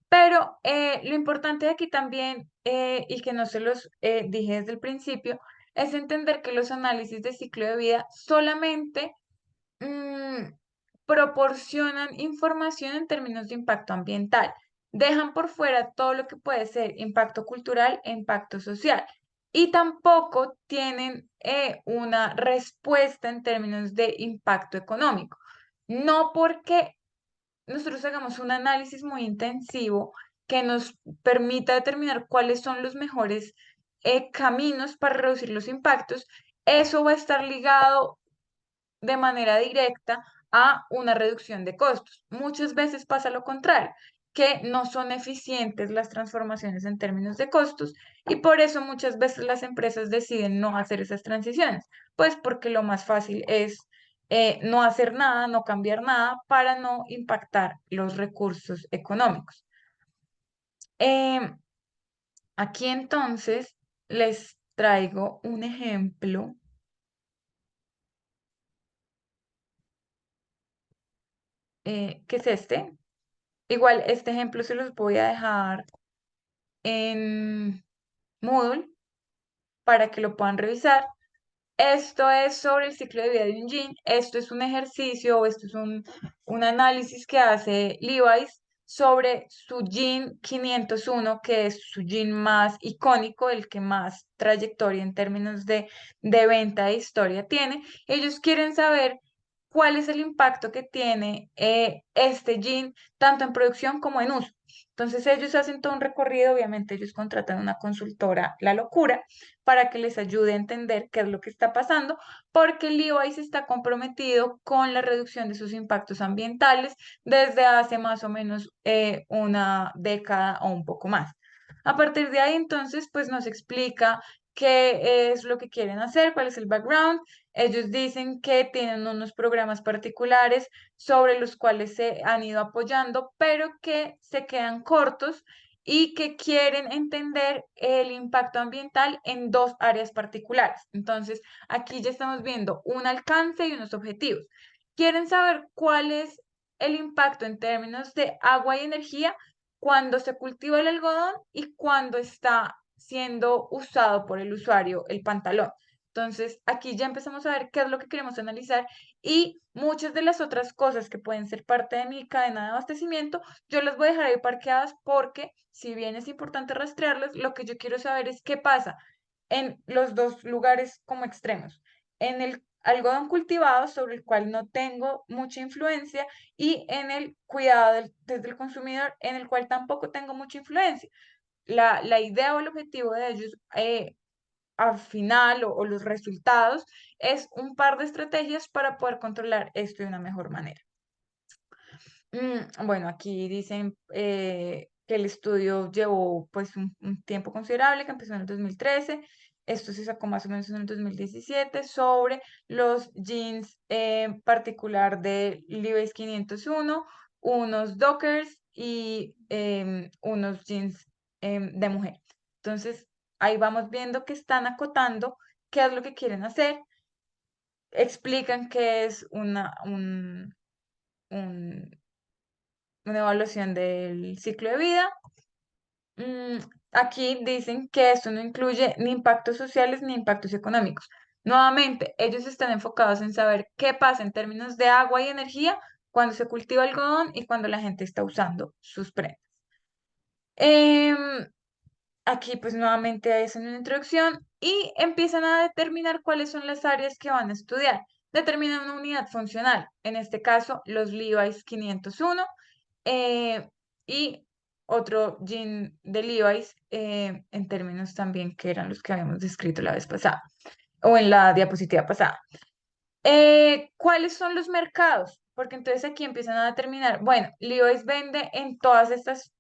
pero lo importante de aquí también, y que no se los dije desde el principio, es entender que los análisis de ciclo de vida solamente mm, proporcionan información en términos de impacto ambiental. Dejan por fuera todo lo que puede ser impacto cultural e impacto social. Y tampoco tienen una respuesta en términos de impacto económico. No porque nosotros hagamos un análisis muy intensivo que nos permita determinar cuáles son los mejores caminos para reducir los impactos, eso va a estar ligado de manera directa a una reducción de costos. Muchas veces pasa lo contrario, que no son eficientes las transformaciones en términos de costos y por eso muchas veces las empresas deciden no hacer esas transiciones, pues porque lo más fácil es no hacer nada, no cambiar nada para no impactar los recursos económicos. Em, Aquí entonces les traigo un ejemplo, que es este. Igual, este ejemplo se los voy a dejar en Moodle para que lo puedan revisar. Esto es sobre el ciclo de vida de un jean. Esto es un ejercicio o esto es un análisis que hace Levi's sobre su jean 501, que es su jean más icónico, el que más trayectoria en términos de venta de historia tiene. Ellos quieren saber cuál es el impacto que tiene este jean, tanto en producción como en uso. Entonces ellos hacen todo un recorrido, obviamente ellos contratan una consultora, La Locura, para que les ayude a entender qué es lo que está pasando, porque Levi's está comprometido con la reducción de sus impactos ambientales desde hace más o menos una década o un poco más. A partir de ahí, entonces, pues nos explica qué es lo que quieren hacer, cuál es el background. Ellos dicen que tienen unos programas particulares sobre los cuales se han ido apoyando, pero que se quedan cortos y que quieren entender el impacto ambiental en dos áreas particulares. Entonces, aquí ya estamos viendo un alcance y unos objetivos. Quieren saber cuál es el impacto en términos de agua y energía cuando se cultiva el algodón y cuando está siendo usado por el usuario el pantalón. Entonces, aquí ya empezamos a ver qué es lo que queremos analizar y muchas de las otras cosas que pueden ser parte de mi cadena de abastecimiento yo las voy a dejar ahí parqueadas porque, si bien es importante rastrearlas, lo que yo quiero saber es qué pasa en los dos lugares como extremos. En el algodón cultivado, sobre el cual no tengo mucha influencia, y en el cuidado desde el consumidor, en el cual tampoco tengo mucha influencia. La idea o el objetivo de ellos al final o los resultados es un par de estrategias para poder controlar esto de una mejor manera. Bueno, aquí dicen que el estudio llevó pues un tiempo considerable, que empezó en el 2013. Esto se sacó más o menos en el 2017 sobre los jeans en particular de Levi's 501, unos Dockers y unos jeans de mujer. Entonces, ahí vamos viendo que están acotando qué es lo que quieren hacer, explican qué es un- una evaluación del ciclo de vida. aquí dicen que esto no incluye ni impactos sociales ni impactos económicos. Nuevamente, ellos están enfocados en saber qué pasa en términos de agua y energía cuando se cultiva algodón y cuando la gente está usando sus prendas. Em, Aquí pues nuevamente hacen una introducción y empiezan a determinar cuáles son las áreas que van a estudiar. Determinan una unidad funcional, en este caso los Levi's 501 eh, y otro jean de Levi's en términos también que eran los que habíamos descrito la vez pasada o en la diapositiva pasada. ¿Cuáles son los mercados? Porque entonces aquí empiezan a determinar, bueno, Levi's vende en todas estas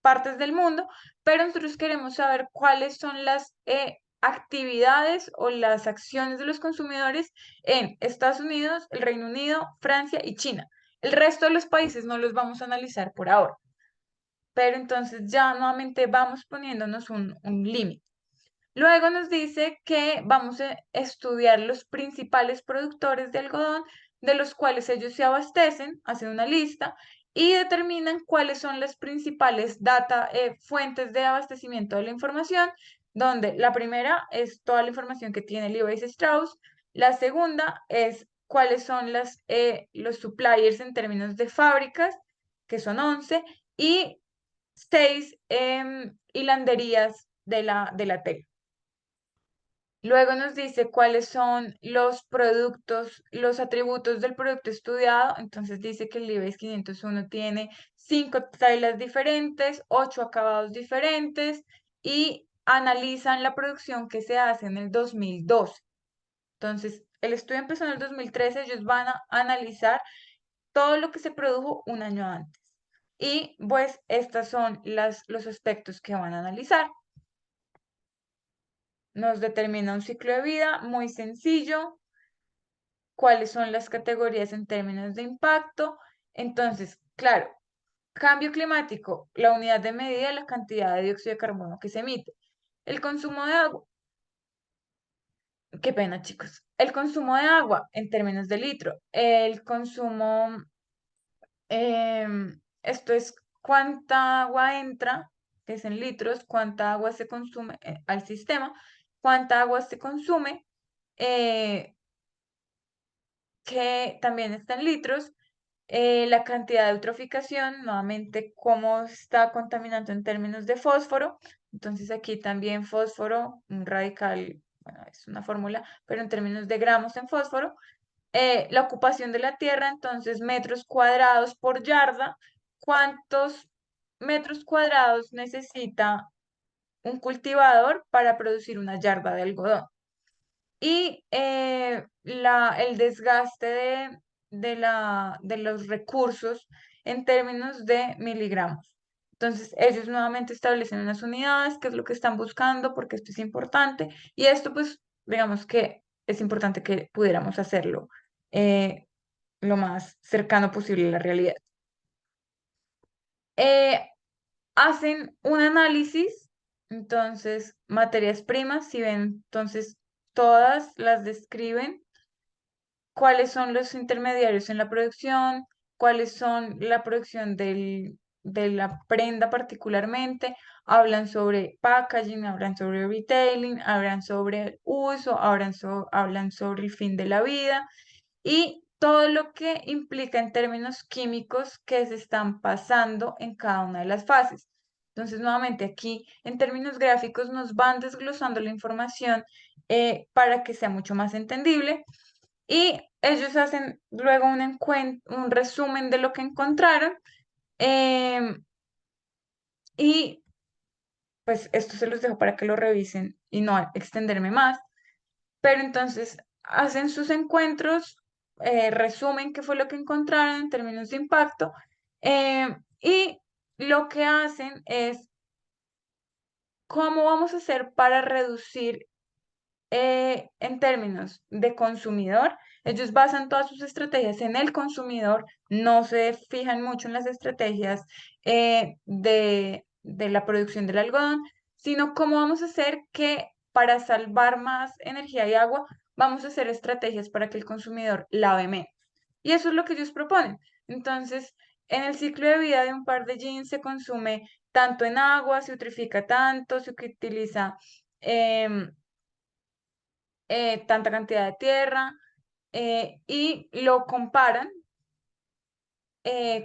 partes del mundo, pero nosotros queremos saber cuáles son las actividades o las acciones de los consumidores en Estados Unidos, el Reino Unido, Francia y China. El resto de los países no los vamos a analizar por ahora, pero entonces ya nuevamente vamos poniéndonos un límite. Luego nos dice que vamos a estudiar los principales productores de algodón, de los cuales ellos se abastecen, hacen una lista y determinan cuáles son las principales fuentes de abastecimiento de la información, donde la primera es toda la información que tiene Levi Strauss, la segunda es cuáles son los suppliers en términos de fábricas, que son 11 y 6 hilanderías de la tela. Luego nos dice cuáles son los productos, los atributos del producto estudiado. Entonces dice que el IBEX 501 tiene 5 telas diferentes, 8 acabados diferentes y analizan la producción que se hace en el 2012. Entonces, el estudio empezó en el 2013, ellos van a analizar todo lo que se produjo un año antes. Y pues estos son los aspectos que van a analizar. Nos determina un ciclo de vida muy sencillo, cuáles son las categorías en términos de impacto. Entonces, claro, cambio climático, la unidad de medida de la cantidad de dióxido de carbono que se emite. El consumo de agua, qué pena chicos, el consumo de agua en términos de litro, el consumo, esto es cuánta agua entra, que es en litros, cuánta agua se consume al sistema, cuánta agua se consume. eh, que también está en litros, la cantidad de eutroficación, nuevamente cómo está contaminando en términos de fósforo. Entonces aquí también fósforo, un radical, bueno, es una fórmula, pero en términos de gramos en fósforo. La ocupación de la tierra, entonces metros cuadrados por yarda. ¿Cuántos metros cuadrados necesita un cultivador para producir una yarda de algodón? Y el desgaste de los recursos en términos de miligramos. Entonces, ellos nuevamente establecen unas unidades, qué es lo que están buscando, porque esto es importante, y esto, pues, digamos que es importante que pudiéramos hacerlo eh, lo más cercano posible a la realidad. Eh, Hacen un análisis, entonces, materias primas, si ven, entonces, todas las describen cuáles son los intermediarios en la producción, cuáles son la producción de la prenda particularmente, hablan sobre packaging, hablan sobre retailing, hablan sobre el uso, hablan sobre el fin de la vida y todo lo que implica en términos químicos que se están pasando en cada una de las fases. Entonces, nuevamente aquí, en términos gráficos, nos van desglosando la información para que sea mucho más entendible y ellos hacen luego un resumen de lo que encontraron. em, y pues esto se los dejo para que lo revisen y no extenderme más. Pero entonces hacen sus encuentros, resumen qué fue lo que encontraron en términos de impacto. Y lo que hacen es cómo vamos a hacer para reducir en términos de consumidor, ellos basan todas sus estrategias en el consumidor, no se fijan mucho en las estrategias de la producción del algodón, sino cómo vamos a hacer que para salvar más energía y agua, vamos a hacer estrategias para que el consumidor lave menos. Y eso es lo que ellos proponen. Entonces, en el ciclo de vida de un par de jeans se consume tanto en agua, se utrifica tanto, se utiliza em, tanta cantidad de tierra y lo comparan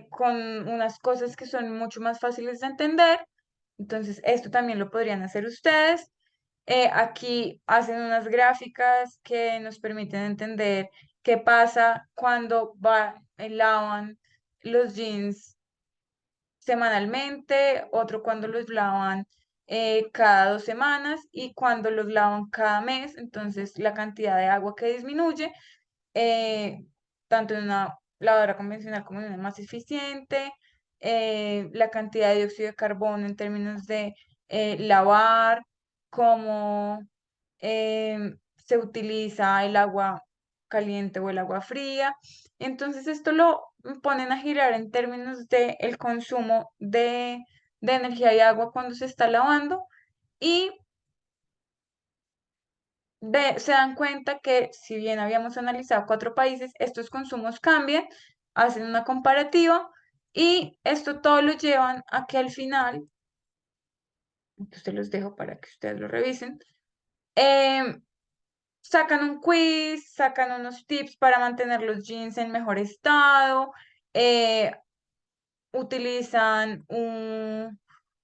con unas cosas que son mucho más fáciles de entender. Entonces, esto también lo podrían hacer ustedes. Aquí hacen unas gráficas que nos permiten entender qué pasa cuando lavan los jeans semanalmente, otro cuando los lavan cada 2 semanas y cuando los lavan cada mes. Entonces, la cantidad de agua que disminuye eh, tanto en una lavadora convencional como en una más eficiente, la cantidad de dióxido de carbono en términos de lavar, cómo se utiliza el agua caliente o el agua fría. Entonces esto lo ponen a girar en términos de el consumo de energía y agua cuando se está lavando y se dan cuenta que si bien habíamos analizado 4 países, estos consumos cambian, hacen una comparativa y esto todo lo llevan a que al final, entonces los dejo para que ustedes lo revisen, em, sacan un quiz, sacan unos tips para mantener los jeans en mejor estado, eh, utilizan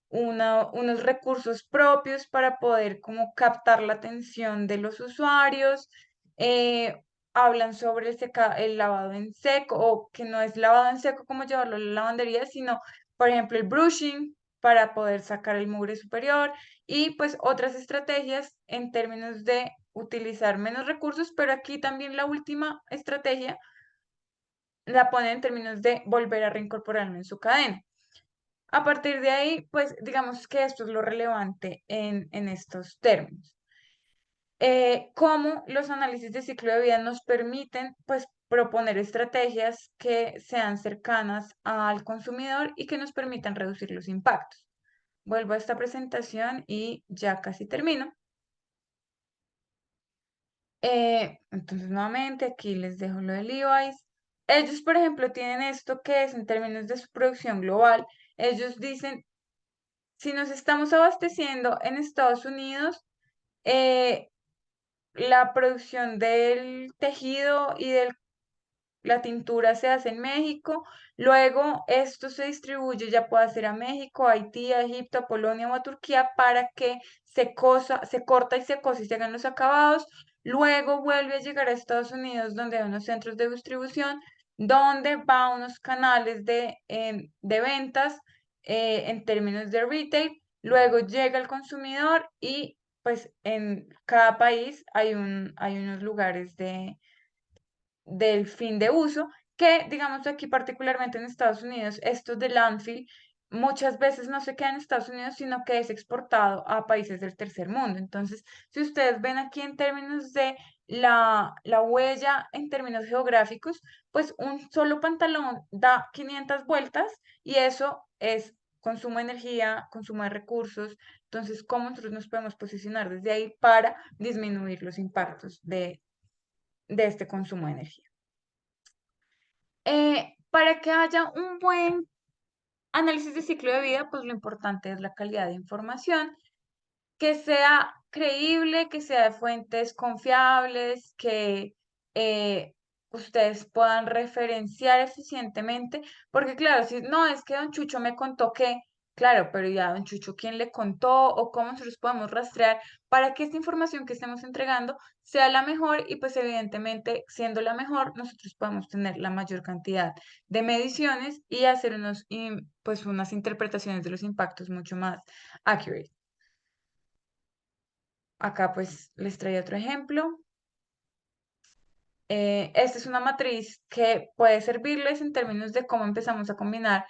unos recursos propios para poder como captar la atención de los usuarios. eh, Hablan sobre el lavado en seco o que no es lavado en seco como llevarlo a la lavandería, sino, por ejemplo, el brushing para poder sacar el mugre superior y pues otras estrategias en términos de utilizar menos recursos, pero aquí también la última estrategia la ponen en términos de volver a reincorporarlo en su cadena. A partir de ahí, pues digamos que esto es lo relevante en estos términos. Cómo los análisis de ciclo de vida nos permiten, pues, proponer estrategias que sean cercanas al consumidor y que nos permitan reducir los impactos. Vuelvo a esta presentación y ya casi termino. Entonces, nuevamente, aquí les dejo lo de Levi's. Ellos, por ejemplo, tienen esto que es en términos de su producción global. Ellos dicen, si nos estamos abasteciendo en Estados Unidos, eh, la producción del tejido y de la tintura se hace en México, luego esto se distribuye, ya puede ser a México, a Haití, a Egipto, a Polonia o a Turquía para que se corta y se cose y se hagan los acabados, luego vuelve a llegar a Estados Unidos donde hay unos centros de distribución, donde va a unos canales de ventas en términos de retail, luego llega al consumidor y pues en cada país hay unos lugares del fin de uso, que digamos aquí particularmente en Estados Unidos, esto de landfill muchas veces no se queda en Estados Unidos, sino que es exportado a países del tercer mundo. Entonces, si ustedes ven aquí en términos de la huella en términos geográficos, pues un solo pantalón da 500 vueltas y eso es consumo de energía, consumo de recursos. Entonces, ¿cómo nosotros nos podemos posicionar desde ahí para disminuir los impactos de este consumo de energía? Para que haya un buen análisis de ciclo de vida, pues lo importante es la calidad de información, que sea creíble, que sea de fuentes confiables, que ustedes puedan referenciar eficientemente, porque claro, si no es que don Chucho me contó que, claro, pero ya don Chucho, ¿quién le contó o cómo nosotros podemos rastrear para que esta información que estemos entregando sea la mejor y pues evidentemente siendo la mejor, nosotros podemos tener la mayor cantidad de mediciones y hacer pues unas interpretaciones de los impactos mucho más accurate. Acá pues les traía otro ejemplo. Esta es una matriz que puede servirles en términos de cómo empezamos a combinar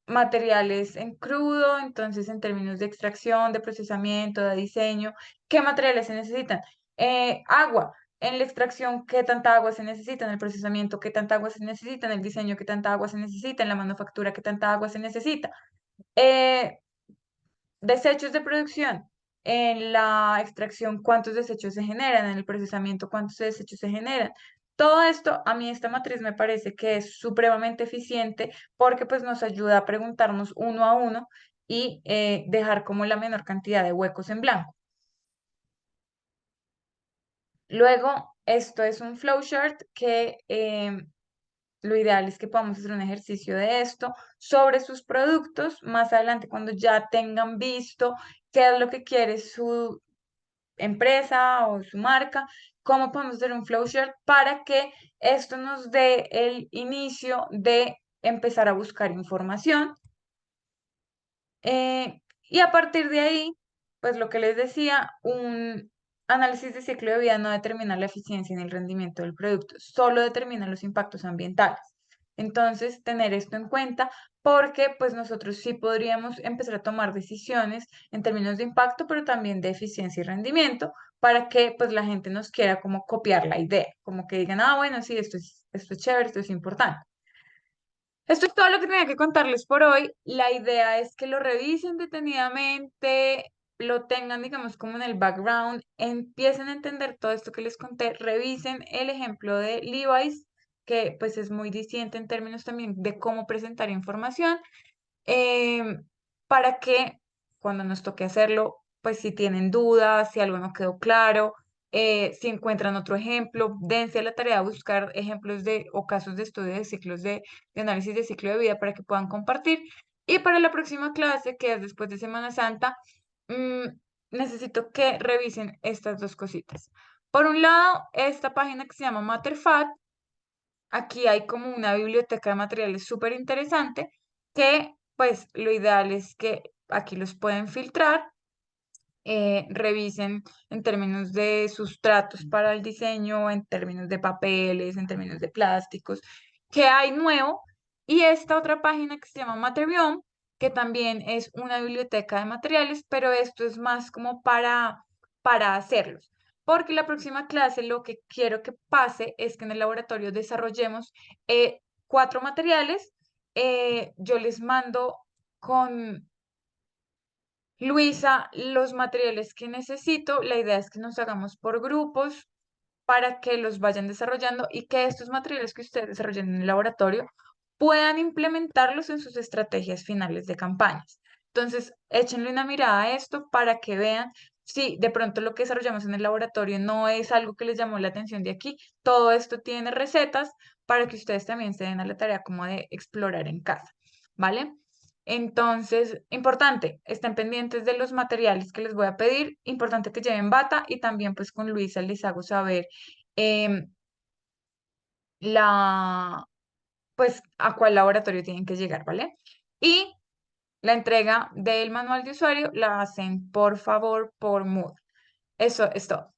materiales en crudo, entonces en términos de extracción, de procesamiento, de diseño, ¿qué materiales se necesitan? Agua. En la extracción, ¿qué tanta agua se necesita? En el procesamiento, ¿qué tanta agua se necesita? En el diseño, ¿qué tanta agua se necesita? En la manufactura, ¿qué tanta agua se necesita? Eh, Desechos de producción. En la extracción, ¿cuántos desechos se generan? En el procesamiento, ¿cuántos desechos se generan? Todo esto, a mí esta matriz me parece que es supremamente eficiente porque pues nos ayuda a preguntarnos uno a uno y dejar como la menor cantidad de huecos en blanco. Luego, esto es un flowchart que lo ideal es que podamos hacer un ejercicio de esto sobre sus productos más adelante cuando ya tengan visto qué es lo que quiere su empresa o su marca, cómo podemos hacer un flowchart para que esto nos dé el inicio de empezar a buscar información. Y a partir de ahí, pues lo que les decía, un análisis de ciclo de vida no determina la eficiencia ni el rendimiento del producto, solo determina los impactos ambientales. Entonces, tener esto en cuenta porque pues nosotros sí podríamos empezar a tomar decisiones en términos de impacto, pero también de eficiencia y rendimiento para que pues la gente nos quiera como copiar la idea, como que digan, ah, bueno, sí, esto es chévere, esto es importante. Esto es todo lo que tenía que contarles por hoy. La idea es que lo revisen detenidamente, lo tengan, digamos, como en el background, empiecen a entender todo esto que les conté, revisen el ejemplo de Levi's, que pues es muy distinto en términos también de cómo presentar información em, para que cuando nos toque hacerlo, pues si tienen dudas, si algo no quedó claro, si encuentran otro ejemplo, dense a la tarea de buscar ejemplos de o casos de estudio de ciclos de análisis de ciclo de vida para que puedan compartir. Y para la próxima clase, que es después de Semana Santa, mm, necesito que revisen estas dos cositas. Por un lado, esta página que se llama Matterfat. Aquí hay como una biblioteca de materiales súper interesante que pues lo ideal es que aquí los pueden filtrar, revisen en términos de sustratos para el diseño, en términos de papeles, en términos de plásticos, qué hay nuevo. Y esta otra página que se llama Materion, que también es una biblioteca de materiales, pero esto es más como para hacerlos. Porque la próxima clase lo que quiero que pase es que en el laboratorio desarrollemos 4 materiales. Yo les mando con Luisa, los materiales que necesito, la idea es que nos hagamos por grupos para que los vayan desarrollando y que estos materiales que ustedes desarrollen en el laboratorio puedan implementarlos en sus estrategias finales de campañas. Entonces, échenle una mirada a esto para que vean si de pronto lo que desarrollamos en el laboratorio no es algo que les llamó la atención de aquí. Todo esto tiene recetas para que ustedes también se den a la tarea como de explorar en casa, ¿vale? Entonces, importante, estén pendientes de los materiales que les voy a pedir, importante que lleven bata y también pues con Luisa les hago saber em, la, pues a cuál laboratorio tienen que llegar, ¿vale? Y la entrega del manual de usuario la hacen por favor por Moodle. Eso es todo.